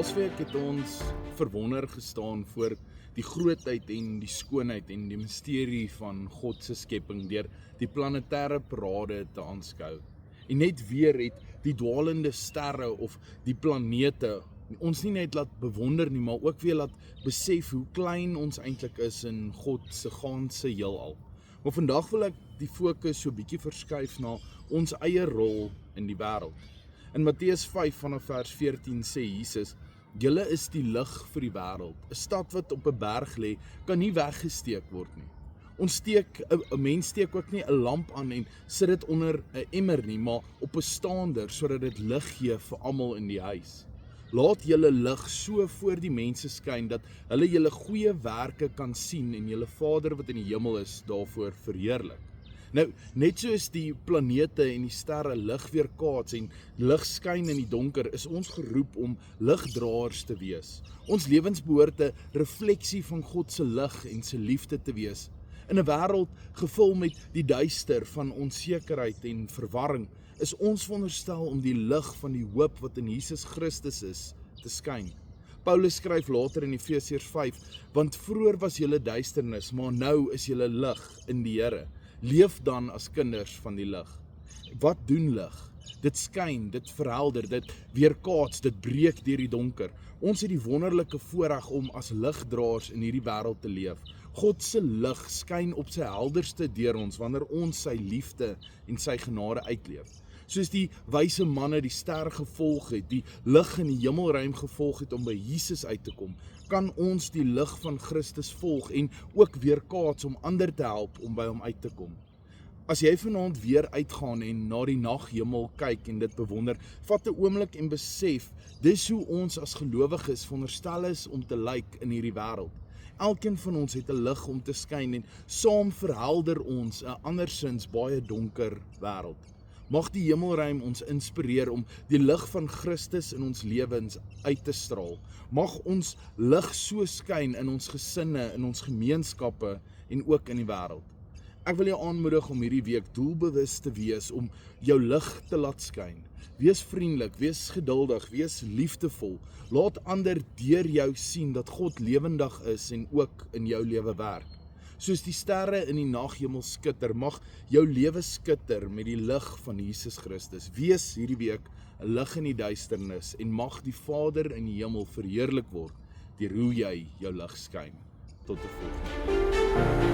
Laasweek het ons verwonder gestaan voor die grootheid en die skoonheid en die misterie van God se skepping deur die planetêre parade te aanskou. En net weer het die dwaalende sterre of die planete ons nie net laat bewonder nie, maar ook weer laat besef hoe klein ons eintlik is in God se ganse heelal. Maar vandag wil ek die fokus so bietjie verskuif na ons eie rol in die wêreld. In Matteus 5 vanaf vers 14 sê Jesus: "Julle is die lig vir die wêreld. 'n Stad wat op 'n berg lê, kan nie weggesteek word nie. 'n Mens steek ook nie 'n lamp aan en sit dit onder 'n emmer nie, maar op 'n staander sodat dit lig gee vir almal in die huis. Laat julle lig so voor die mense skyn dat hulle julle goeie werke kan sien en julle Vader wat in die hemel is daarvoor verheerlik." Nou, net soos die planete en die sterre lig weerkaats en lig skyn in die donker, is ons geroep om ligdraers te wees. Ons lewens behoort 'n refleksie van God se lig en se liefde te wees. In 'n wêreld gevul met die duister van onsekerheid en verwarring, is ons veronderstel om die lig van die hoop wat in Jesus Christus is, te skyn. Paulus skryf later in Efesiërs 5, "Want vroeër was julle duisternis, maar nou is julle lig in die Here. Leef dan as kinders van die lig." Wat doen lig? Dit skyn, dit verhelder, dit weerkaats, dit breek deur die donker. Ons het die wonderlike voorreg om as ligdraers in hierdie wêreld te leef. God se lig skyn op sy helderste deur ons wanneer ons sy liefde en sy genade uitleef. Soos die wyse manne die ster gevolg het, die lig in die hemelruim gevolg het om by Jesus uit te kom, kan ons die lig van Christus volg en ook weerkaats om ander te help om by hom uit te kom. As jy vanaand weer uitgaan en na die naghemel kyk en dit bewonder, vat 'n oomblik en besef, dis hoe ons as gelowiges veronderstel is om te lyk in hierdie wêreld. Elkeen van ons het 'n lig om te skyn en saam verhelder ons 'n andersins baie donker wêreld. Mag die hemelruim ons inspireer om die lig van Christus in ons lewens uit te straal. Mag ons lig so skyn in ons gesinne, in ons gemeenskappe en ook in die wêreld. Ek wil jou aanmoedig om hierdie week doelbewus te wees om jou lig te laat skyn. Wees vriendelik, wees geduldig, wees liefdevol. Laat ander deur jou sien dat God lewendig is en ook in jou lewe werk. Soos die sterre in die naghemel skitter, mag jou lewe skitter met die lig van Jesus Christus. Wees hierdie week 'n lig in die duisternis en mag die Vader in die hemel verheerlik word deur hoe jy jou lig skyn. Tot 'n volgende.